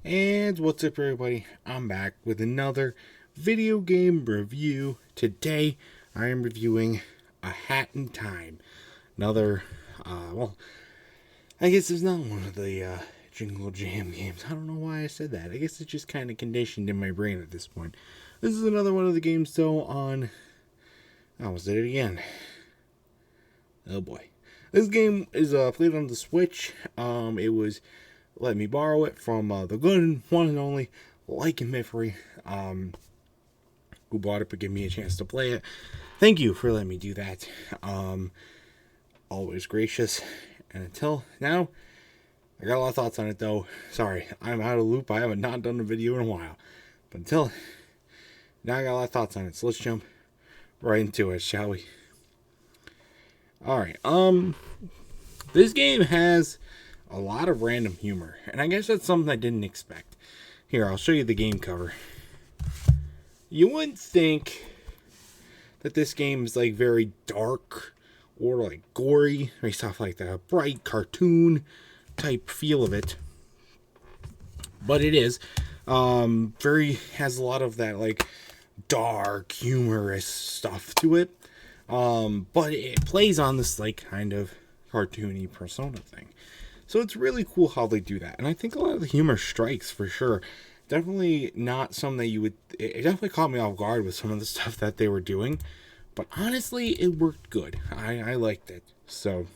And what's up, everybody? I'm back with another video game review. Today, I am reviewing A Hat in Time. Another, I guess it's not one of the Jingle Jam games. I don't know why I said that. I guess it's just kind of conditioned in my brain at this point. This is another one of the games, though, on... I almost did it again. Oh boy. This game is played on the Switch. It was... let me borrow it from the good one and only LikunMiffery, who bought it but gave me a chance to play it. Thank you for letting me do that. Always gracious. And until now, I got a lot of thoughts on it, though. Sorry, I'm out of loop. I haven't not done a video in a while. But until now, I got a lot of thoughts on it. So let's jump right into it, shall we? Alright, this game has a lot of random humor, and I guess that's something I didn't expect. Here, I'll show you the game cover. You wouldn't think that this game is like very dark or like gory or stuff like that, a bright cartoon type feel of it, but it is has a lot of that like dark humorous stuff to it, but it plays on this like kind of cartoony persona thing. So it's really cool how they do that. And I think a lot of the humor strikes for sure. Definitely not something that you would... It definitely caught me off guard with some of the stuff that they were doing. But honestly, it worked good. I liked it. So...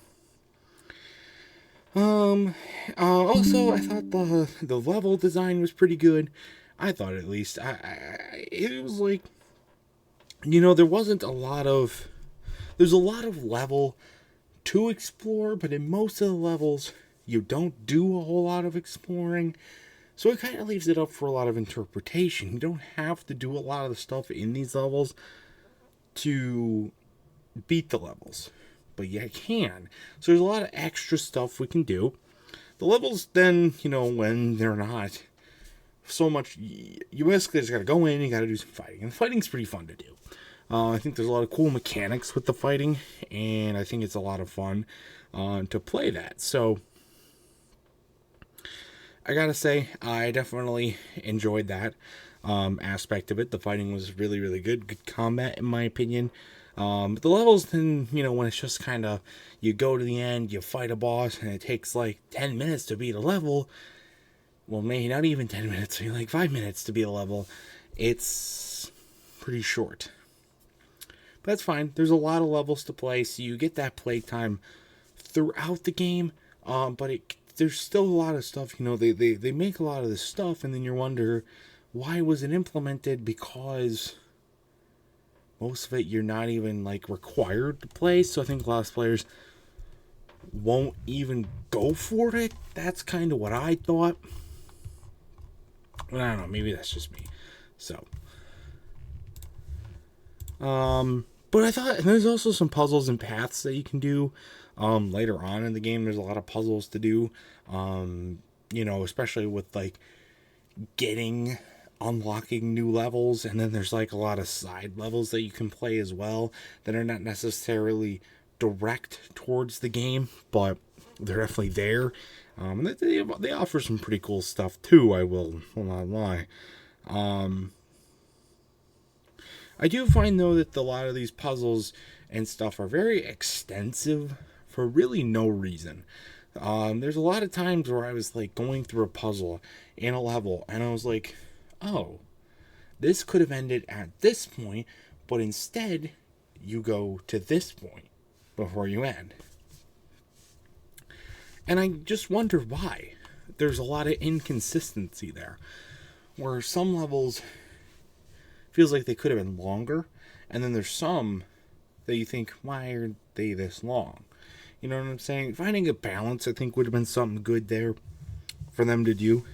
also, I thought the level design was pretty good. I thought, at least. It was like... there wasn't a lot of... There's a lot of level to explore, but in most of the levels... you don't do a whole lot of exploring, so it kind of leaves it up for a lot of interpretation. You don't have to do a lot of the stuff in these levels to beat the levels, but you can. So there's a lot of extra stuff we can do. The levels then, when they're not so much, you basically just gotta go in and you gotta do some fighting, and the fighting's pretty fun to do. I think there's a lot of cool mechanics with the fighting, and I think it's a lot of fun to play that. So I gotta say, I definitely enjoyed that aspect of it. The fighting was really, really good. Good combat, in my opinion. But the levels, then, when it's just kind of, you go to the end, you fight a boss, and it takes like 10 minutes to beat a level. Well, maybe not even 10 minutes, maybe like 5 minutes to beat a level. It's pretty short. But that's fine. There's a lot of levels to play, so you get that playtime throughout the game. But there's still a lot of stuff, they make a lot of this stuff, and then you wonder, why was it implemented? Because most of it you're not even, like, required to play, so I think a lot of players won't even go for it. That's kind of what I thought. But I don't know, maybe that's just me. So, but I thought there's also some puzzles and paths that you can do. Later on in the game, there's a lot of puzzles to do, especially with, like, unlocking new levels, and then there's, like, a lot of side levels that you can play as well that are not necessarily direct towards the game, but they're definitely there, and they offer some pretty cool stuff, too, I will not lie. I do find, though, that a lot of these puzzles and stuff are very extensive for really no reason. There's a lot of times where I was like going through a puzzle in a level, and I was like, oh, this could have ended at this point, but instead you go to this point before you end. And I just wonder why. There's a lot of inconsistency there, where some levels feels like they could have been longer, and then there's some that you think, why are they this long? You know what I'm saying? Finding a balance, I think, would have been something good there for them to do.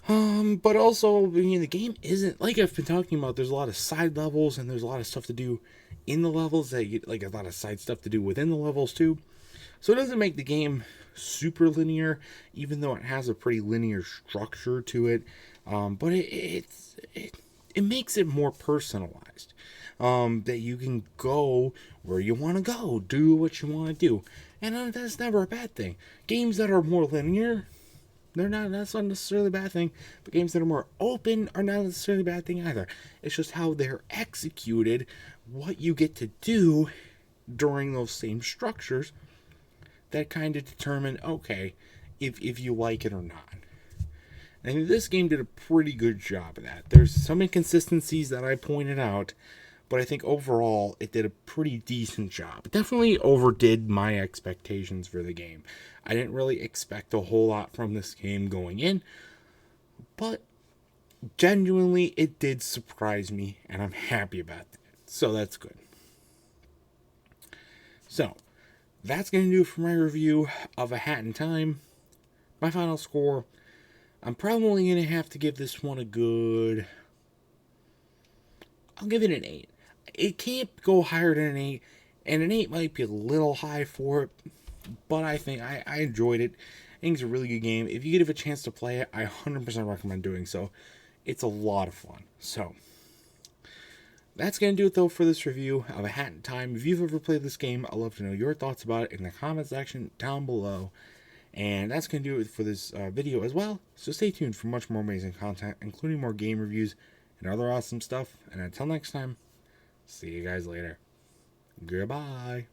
But also, the game isn't, like I've been talking about, there's a lot of side levels, and there's a lot of stuff to do in the levels, like a lot of side stuff to do within the levels, too. So it doesn't make the game super linear, even though it has a pretty linear structure to it. But it makes it more personalized. That you can go where you want to go, do what you want to do. And that's never a bad thing. Games that are more linear, That's not necessarily a bad thing. But games that are more open are not necessarily a bad thing either. It's just how they're executed, what you get to do during those same structures, that kind of determine, okay, if you like it or not. And this game did a pretty good job of that. There's some inconsistencies that I pointed out, but I think overall it did a pretty decent job. It definitely overdid my expectations for the game. I didn't really expect a whole lot from this game going in, but genuinely it did surprise me, and I'm happy about that. So that's good. So, that's going to do it for my review of A Hat in Time. My final score, I'm probably going to have to give this one a good... I'll give it an 8. It can't go higher than an 8, and an 8 might be a little high for it, but I think I enjoyed it. I think it's a really good game. If you get a chance to play it, I 100% recommend doing so. It's a lot of fun. So, that's going to do it, though, for this review of A Hat in Time. If you've ever played this game, I'd love to know your thoughts about it in the comment section down below. And that's going to do it for this video as well. So stay tuned for much more amazing content, including more game reviews and other awesome stuff. And until next time, see you guys later. Goodbye.